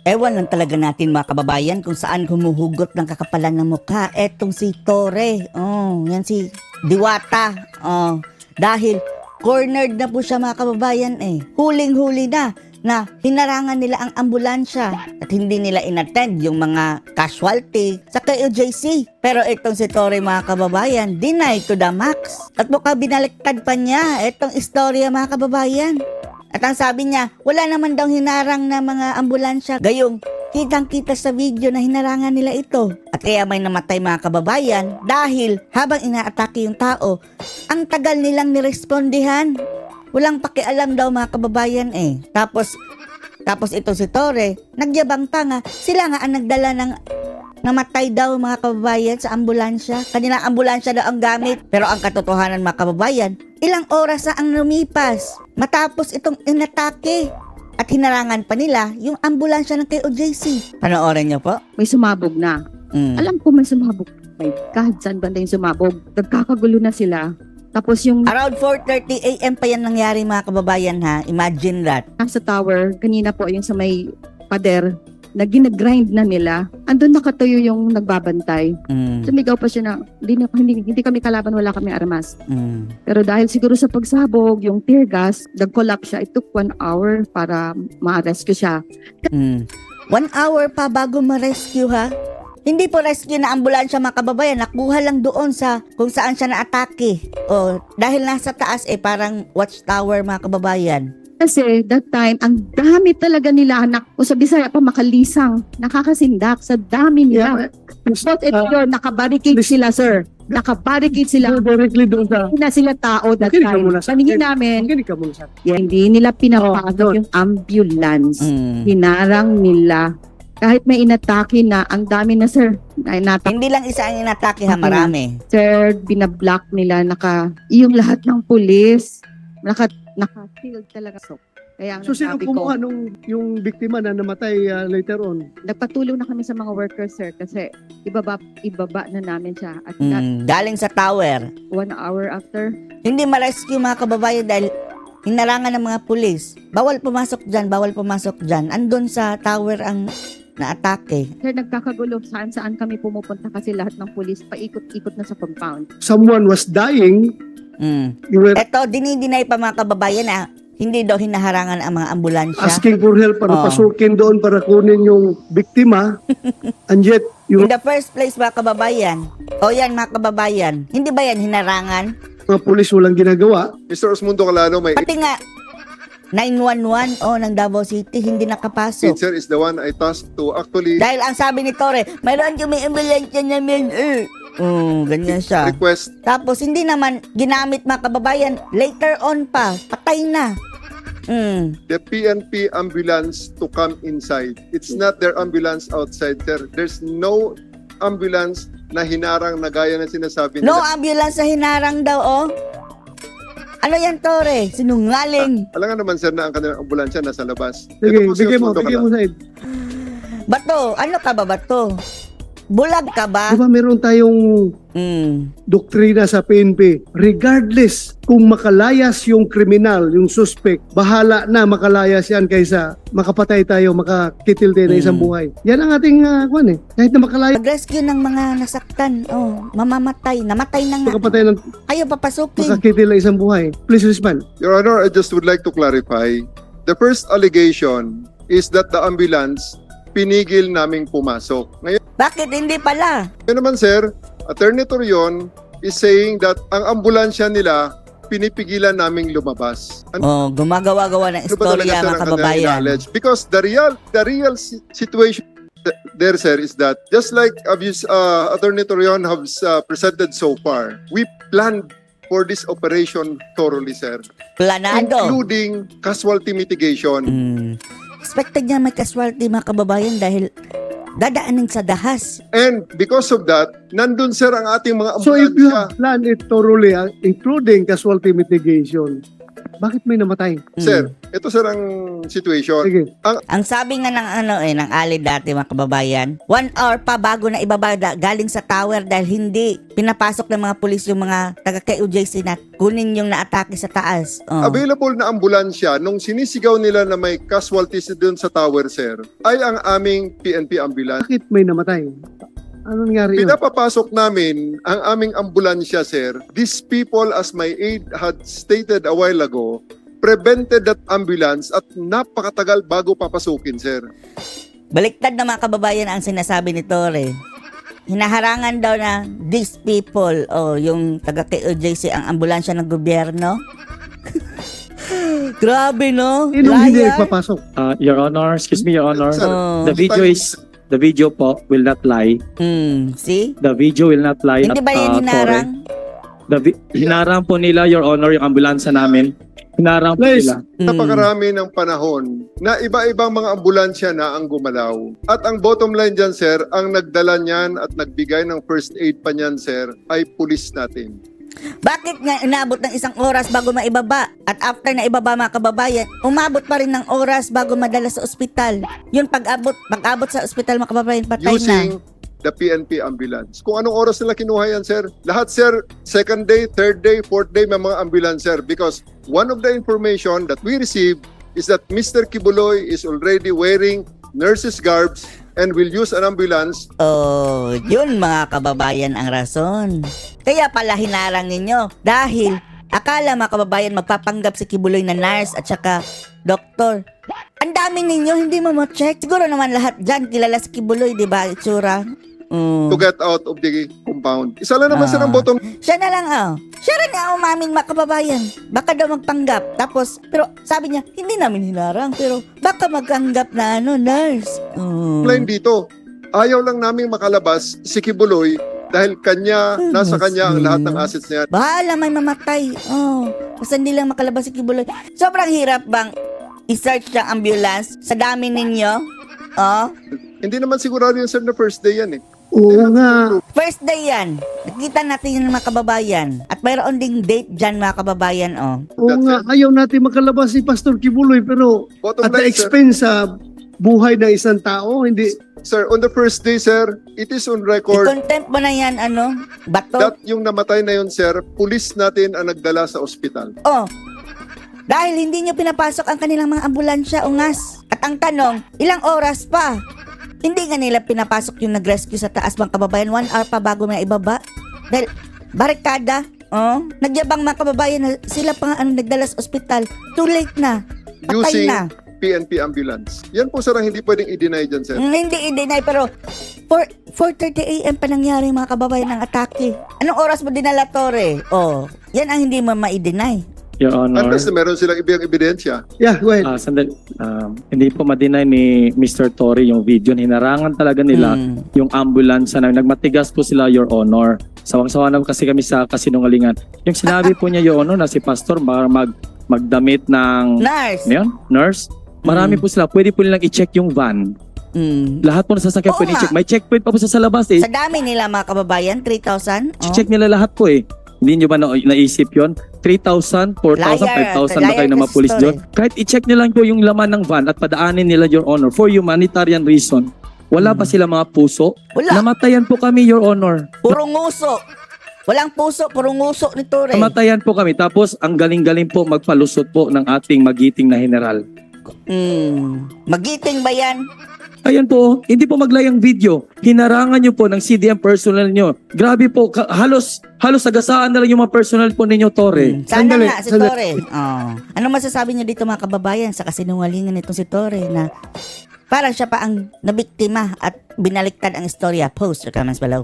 Ewan lang talaga natin mga kababayan kung saan humuhugot ng kakapalan ng mukha. Etong si Torre. Oh, yan si Diwata. Oh, dahil cornered na po siya mga kababayan eh. Huling-huli na hinarangan nila ang ambulansya at hindi nila inattend yung mga casualty sa KOJC. Pero itong si Torre mga kababayan, deny to the max. At mukha binaliktad pa niya itong istorya mga kababayan. At ang sabi niya, wala naman daw hinarang na mga ambulansya. Gayong kitang-kita sa video na hinarangan nila ito. At kaya may namatay mga kababayan dahil habang inaatake yung tao, ang tagal nilang nirespondihan. Walang pakialam daw mga kababayan eh. Tapos ito si Torre, nagyabang pa nga, sila nga ang nagdala ng namatay daw mga kababayan sa ambulansya. Kanilang ambulansya daw ang gamit. Pero ang katotohanan mga kababayan, ilang oras na ang lumipas matapos itong inatake. At hinarangan pa nila yung ambulansya ng KOJC. Panoorin niyo po. May sumabog na. Alam ko may sumabog. May kahit saan banda yung sumabog. Nagkakagulo na sila. Tapos yung Around 4:30 AM pa yan nangyari mga kababayan ha. Imagine that. nasa tower, kanina po yung sa may pader, na ginagrind na nila. Andun nakatayo yung nagbabantay. Sumigaw pa siya na, hindi kami kalaban, wala kami armas. Pero dahil siguro sa pagsabog, yung tear gas, nag-collapse siya. It took 1 hour para ma-rescue siya. 1 hour pa bago ma-rescue ha. Hindi po rescue na ambulansya mga kababayan, nakuha lang doon sa kung saan siya na-atake. O, dahil nasa taas parang watchtower mga kababayan. Kasi that time, ang dami talaga nila, o sa Bisaya pa makalisang, nakakasindak sa dami nila. But ito, nakabarricade sila, sir. Nakabarricade sila. Directly doon sa... Hindi na sila tao that Makinig ka time. muna sa Paningin namin, Makinig ka muna sa... hindi nila pinapasok yung ambulance. Hinarang nila. Kahit may inatake na, ang dami na, sir. Hindi lang isa ang inatake ha, marami. Sir, binablock nila, yung lahat ng pulis, naka-shield talaga. Kaya ang So sino sabi ko, kumuha nung yung biktima na namatay later on? nagpatulong na kami sa mga workers, sir, kasi ibaba na namin siya. At Galing sa tower. 1 hour after, Hindi ma-rescue mga kababayan dahil hinarangan ng mga pulis. Bawal pumasok dyan. Andun sa tower ang na-atake. sir, nagkakagulo saan kami pumupunta kasi lahat ng pulis paikot-ikot na sa compound. Someone was dying. You were Eto, dinidinay pa mga kababayan na hindi daw hinaharangan ang mga ambulansya. asking for help para Oh. pasukin doon para kunin yung biktima. And yet, In yung the first place mga kababayan, yan mga kababayan, hindi ba yan hinarangan? mga pulis walang ginagawa. Mr. Osmundo Calano, my Pati nga, 911 ng Davao City, hindi nakapasok. teacher is the one I tasked to actually Dahil ang sabi ni Torre, mayroon kami ambulansya namin. Ganyan siya. request. Tapos hindi naman ginamit mga kababayan. Later on pa, patay na. The PNP ambulance to come inside. It's not their ambulance outside, sir. There's no ambulance na hinarang na gaya na sinasabi No nila. ambulance na hinarang daw, oh. Ano yan, Torre? Sinungaling. Alam nga naman, sir, na ang kanilang ambulansya nasa labas. Sige, Ito po si bigay mo Osmundo Calano. Said. Bato, ano ka ba, Bato? Bulag ka ba? Di ba meron tayong doktrina sa PNP, regardless kung makalayas yung kriminal, yung suspect, bahala na makalayas yan kaysa makapatay tayo, makakitil tayo ng isang buhay. Yan ang ating kahit na makalayas, Mag-rescue ng mga nasaktan. Mamamatay. Namatay na nga. makapatay ng Ayaw papasukin. makakitil ng isang buhay. Please respond. Your Honor, I just would like to clarify. The first allegation is that the ambulance pinigil naming pumasok. Ngayon Bakit hindi pala? naman, sir, Attorney Torion is saying that ang ambulansya nila pinipigilan naming lumabas. Gumagawa-gawa ng Ano ba talaga, istorya sir, mga ang kanilang kababayan. knowledge? Because the real situation there, sir, is that just like Attorney Torion has presented so far, we planned for this operation thoroughly, sir, Planado. including casualty mitigation. Expected niya may casualty mga kababayan dahil dadaanin sa dahas. And because of that, nandun, sir, ang ating mga So if you ambulansya. have planned it thoroughly, including casualty mitigation, Bakit may namatay? Sir, ito sir ang situation. Sige. Ang sabi nga ng ng Ali dati mga kababayan, 1 hour pa bago na ibaba galing sa tower dahil hindi pinapasok ng mga pulis yung mga taga KOJC na kunin yung naatake sa taas. Oh. Available na ambulansya nung sinisigaw nila na may casualties doon sa tower, sir, ay ang aming PNP ambulance. Bakit may namatay? Ano nangyari yun? Pinapapasok namin ang aming ambulansya, sir. These people, as my aide had stated a while ago, prevented that ambulance at napakatagal bago papasukin, sir. Baliktad na mga kababayan ang sinasabi ni Torre. Hinaharangan daw na these people, yung taga KOJC ang ambulansya ng gobyerno. Grabe, no? Sinong hindi Liar. nagpapasok? Your Honor, excuse me, Your Honor. Sir, Oh. The video po will not lie. See? The video will not lie. Hindi ba yan hinarang? Hinarang po nila, Your Honor, yung ambulansya namin. Hinarang po Please. nila. Napakarami ng panahon na iba-ibang mga ambulansya na ang gumalaw. At ang bottom line dyan, sir, ang nagdala niyan at nagbigay ng first aid pa niyan, sir, ay pulis natin. Bakit nga inabot ng 1 oras bago maibaba? At after na ibaba mga kababayan, umabot pa rin ng oras bago madala sa ospital. Yun pag-abot sa ospital mga kababayan, patay Using the PNP ambulance. Kung anong oras nila kinuha yan, sir? Lahat, sir, second day, third day, fourth day, may mga ambulance, sir. Because one of the information that we received is that Mr. Kibuloy is already wearing nurse's garbs and will use an ambulance. Oh, yun mga kababayan ang rason. Kaya pala hinarang ninyo. Dahil akala mga kababayan magpapanggap si Kibuloy na nurse at saka doktor. Ang dami ninyo, hindi mo ma-check. Siguro naman lahat dyan kilala si Kibuloy, di ba? Itsura. To get out of the compound. Isa lang naman, sir, ang bottom. Siya na lang, Siya rin nga umaming mga kababayan. Baka daw magpanggap. Tapos, pero sabi niya, hindi namin hinarang. Pero baka magpanggap na nurse. Line dito. Ayaw lang namin makalabas si Kibuloy dahil nasa kanya ang lahat ng assets niya. Bahala may mamatay. Kasi hindi lang makalabas si Kibuloy. Sobrang hirap bang i-search ng ambulance sa dami ninyo? Hindi naman sigurado yun, sir, na first day yan eh. Oo nga. First day yan. Nakita natin yun mga kababayan. At mayroon ding date dyan mga kababayan, Oo nga. Ayaw natin makalabas si Pastor Kibuloy pero Bottom at the line, sir. expense sa buhay ng isang tao, hindi. Sir, on the first day, sir, it is on record I-contempt mo na yan, bato. that yung namatay na yun, sir, pulis natin ang nagdala sa ospital. Dahil hindi nyo pinapasok ang kanilang mga ambulansya, ungas. At ang tanong, ilang oras pa? Hindi nga nila pinapasok yung nag-rescue sa taas mga kababayan. 1 hour pa bago may ibaba. Dahil, barikada. Nagyabang mga kababayan na sila pa nga nagdala sa ospital. Too late na. Patay Using na. PNP ambulance. Yan po, sir, ang hindi pwedeng i-deny dyan, sir. Hindi i-deny pero 4:30 AM pa nangyari mga kababayan ng atake. Anong oras mo dinala, Torre? Yan ang hindi mo ma-i-deny. Your Honor. Unless na meron silang ibang ebidensya. Yeah, go ahead. Sandali. Hindi po ma-deny ni Mr. Torre yung video. Hinarangan talaga nila yung ambulansya na nagmatigas po sila, Your Honor. Sawang-sawa na kasi kami sa kasinungalingan. Yung sinabi po niya, Your Honor, na si Pastor magdamit ng nurse. Marami po sila. Pwede po nilang i-check yung van. Lahat po na sasakyan Oo pwede nga. i-check. May checkpoint pa po sa labas eh. Sa dami nila mga kababayan, 3,000. Check nila lahat po eh. Hindi nyo ba naisip yon? 3,000, 4,000, 5,000 ba kayo ng mga pulis doon? Kahit i-check nila lang po yung laman ng van at padaanin nila, Your Honor, for humanitarian reason. Wala ba sila mga puso? Wala. Namatayan po kami, Your Honor. Puro nguso. Walang puso, puro nguso ni Torre. Namatayan po kami. Tapos, ang galing-galing po magpalusot po ng ating magiting na general. Magiting ba yan? Ayan po, hindi po maglayang video. Hinarangan nyo po ng CDM personnel nyo. Grabe po, halos sagasaan na lang yung mga personnel po ninyo, Torre. Sana Sandali, nga si Torre. Ano masasabi niyo dito mga kababayan sa kasinungalingan nitong si Torre na parang siya pa ang nabiktima at binaliktad ang istorya? Post your comments below.